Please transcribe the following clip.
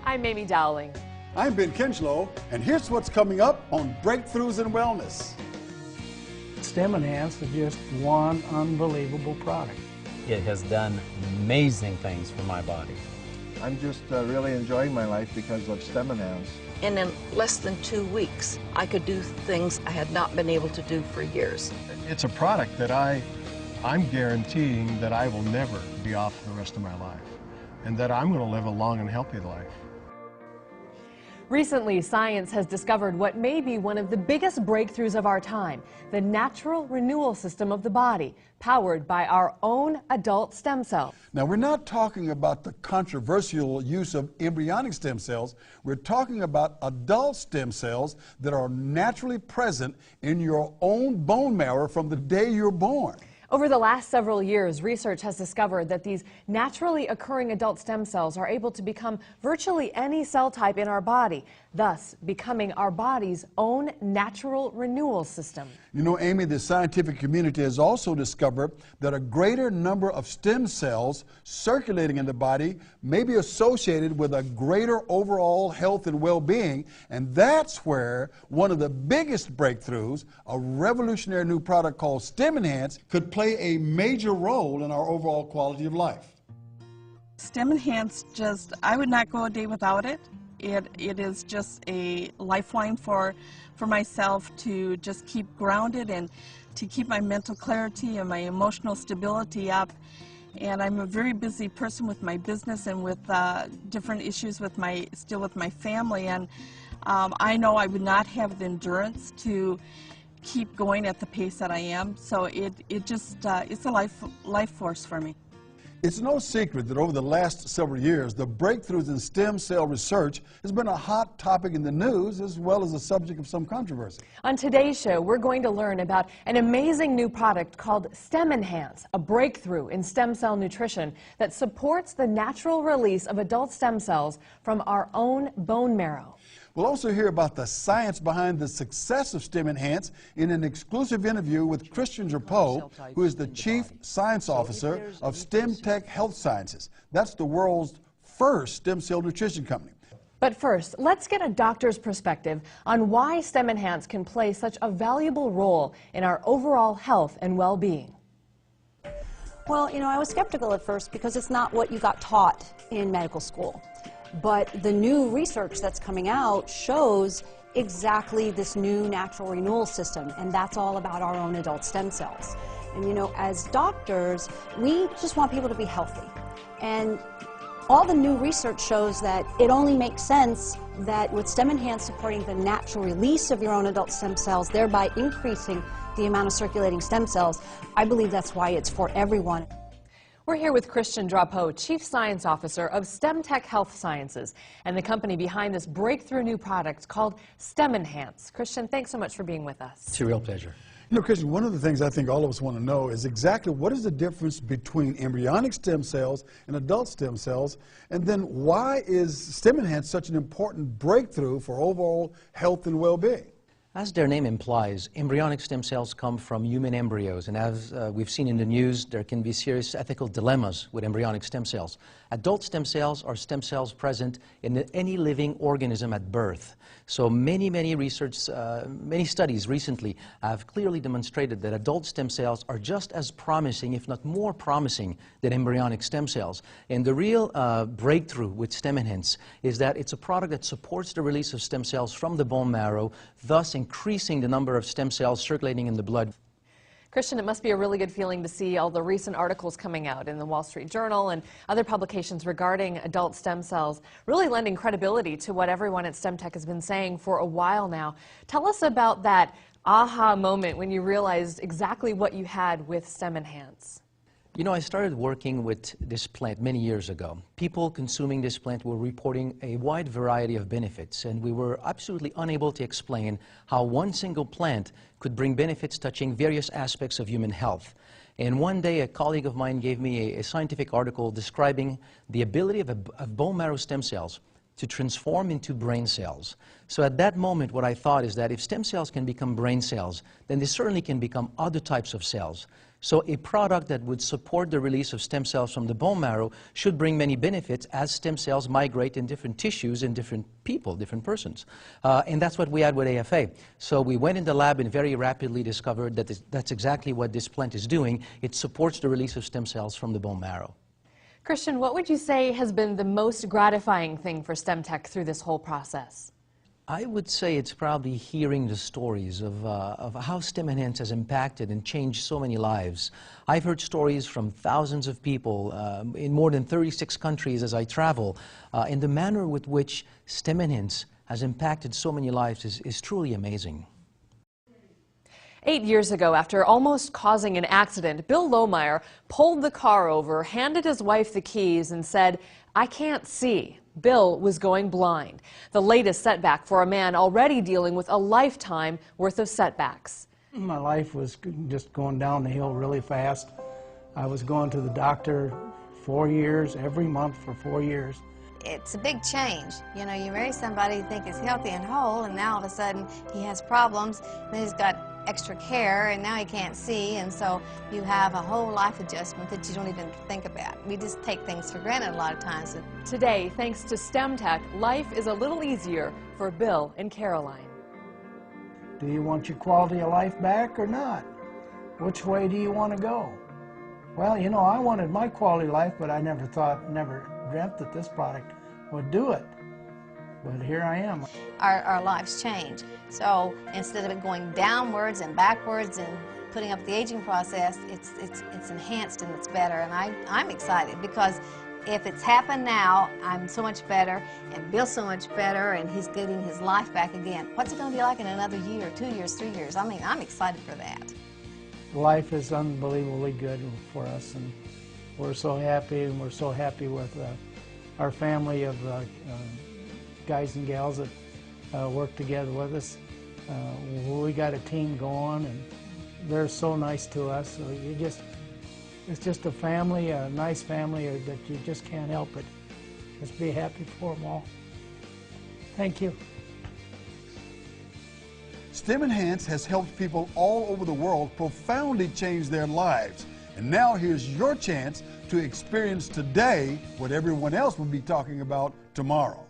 I'm Amy Dowling. I'm Ben Kinchlow, and here's what's coming up on Breakthroughs in Wellness. Stemtech is just one unbelievable product. It has done amazing things for my body. I'm just really enjoying my life because of Stemtech. And in less than 2 weeks, I could do things I had not been able to do for years. It's a product that I'm guaranteeing that I will never be off for the rest of my life, and that I'm going to live a long and healthy life. Recently, science has discovered what may be one of the biggest breakthroughs of our time, the natural renewal system of the body, powered by our own adult stem cells. Now, we're not talking about the controversial use of embryonic stem cells. We're talking about adult stem cells that are naturally present in your own bone marrow from the day you're born. Over the last several years, research has discovered that these naturally occurring adult stem cells are able to become virtually any cell type in our body, thus becoming our body's own natural renewal system. You know, Amy, the scientific community has also discovered that a greater number of stem cells circulating in the body may be associated with a greater overall health and well-being, and that's where one of the biggest breakthroughs, a revolutionary new product called Stemtech, could play a major role in our overall quality of life. Stemtech, I would not go a day without it. It is just a lifeline for myself to just keep grounded and to keep my mental clarity and my emotional stability up. And I'm a very busy person with my business and with different issues with my family. And I know I would not have the endurance to keep going at the pace that I am. So it's a life force for me. It's no secret that over the last several years, the breakthroughs in stem cell research has been a hot topic in the news as well as a subject of some controversy. On today's show, we're going to learn about an amazing new product called Stemtech, a breakthrough in stem cell nutrition that supports the natural release of adult stem cells from our own bone marrow. We'll also hear about the science behind the success of Stemtech in an exclusive interview with Christian Drapeau, who is the Chief Science Officer of Stemtech Health Sciences. That's the world's first stem cell nutrition company. But first, let's get a doctor's perspective on why Stemtech can play such a valuable role in our overall health and well-being. Well, you know, I was skeptical at first because it's not what you got taught in medical school. But the new research that's coming out shows exactly this new natural renewal system, and that's all about our own adult stem cells. And you know, as doctors, we just want people to be healthy. And all the new research shows that it only makes sense that with Stemtech supporting the natural release of your own adult stem cells, thereby increasing the amount of circulating stem cells. I believe that's why it's for everyone. We're here with Christian Drapeau, Chief Science Officer of Stemtech Health Sciences, and the company behind this breakthrough new product called Stemtech. Christian, thanks so much for being with us. It's a real pleasure. You know, Christian, one of the things I think all of us want to know is exactly what is the difference between embryonic stem cells and adult stem cells, and then why is Stemtech such an important breakthrough for overall health and well-being? As their name implies, embryonic stem cells come from human embryos, and as we've seen in the news, there can be serious ethical dilemmas with embryonic stem cells. Adult stem cells are stem cells present in any living organism at birth. So many studies recently have clearly demonstrated that adult stem cells are just as promising, if not more promising, than embryonic stem cells. And the real breakthrough with Stemtech is that it's a product that supports the release of stem cells from the bone marrow, thus increasing the number of stem cells circulating in the blood. Christian, it must be a really good feeling to see all the recent articles coming out in the Wall Street Journal and other publications regarding adult stem cells, really lending credibility to what everyone at Stemtech has been saying for a while now. Tell us about that aha moment when you realized exactly what you had with Stemtech. You know, I started working with this plant many years ago. People consuming this plant were reporting a wide variety of benefits, and we were absolutely unable to explain how one single plant could bring benefits touching various aspects of human health. And one day, a colleague of mine gave me a scientific article describing the ability of bone marrow stem cells to transform into brain cells. So at that moment, what I thought is that if stem cells can become brain cells, then they certainly can become other types of cells. So a product that would support the release of stem cells from the bone marrow should bring many benefits as stem cells migrate in different tissues in different people, different persons. And that's what we had with AFA. So we went in the lab and very rapidly discovered that that's exactly what this plant is doing. It supports the release of stem cells from the bone marrow. Christian, what would you say has been the most gratifying thing for Stemtech through this whole process? I would say it's probably hearing the stories of how STEM Enhance has impacted and changed so many lives. I've heard stories from thousands of people in more than 36 countries as I travel, and the manner with which STEM Enhance has impacted so many lives is truly amazing. 8 years ago, after almost causing an accident, Bill Lohmeyer pulled the car over, handed his wife the keys, and said, "I can't see." Bill was going blind. The latest setback for a man already dealing with a lifetime worth of setbacks. My life was just going down the hill really fast. I was going to the doctor 4 years, every month for 4 years. It's a big change. You know, you marry somebody you think is healthy and whole, and now all of a sudden he has problems, and then he's got extra care, and now he can't see, and so you have a whole life adjustment that you don't even think about. We just take things for granted a lot of times. Today, thanks to Stemtech, life is a little easier for Bill and Caroline. Do you want your quality of life back or not? Which way do you want to go? Well, you know, I wanted my quality of life, but I never dreamt that this product would do it. But here I am. Our lives change. So instead of it going downwards and backwards and putting up the aging process, it's enhanced and it's better. And I'm excited because if it's happened now, I'm so much better and Bill's so much better and he's getting his life back again. What's it going to be like in another year, 2 years, 3 years? I mean, I'm excited for that. Life is unbelievably good for us, and we're so happy, and we're so happy with our family of guys and gals that work together with us. We got a team going, and they're so nice to us. So it's just a family, a nice family that you just can't help it. Just be happy for them all. Thank you. STEM Enhance has helped people all over the world profoundly change their lives. And now here's your chance to experience today what everyone else will be talking about tomorrow.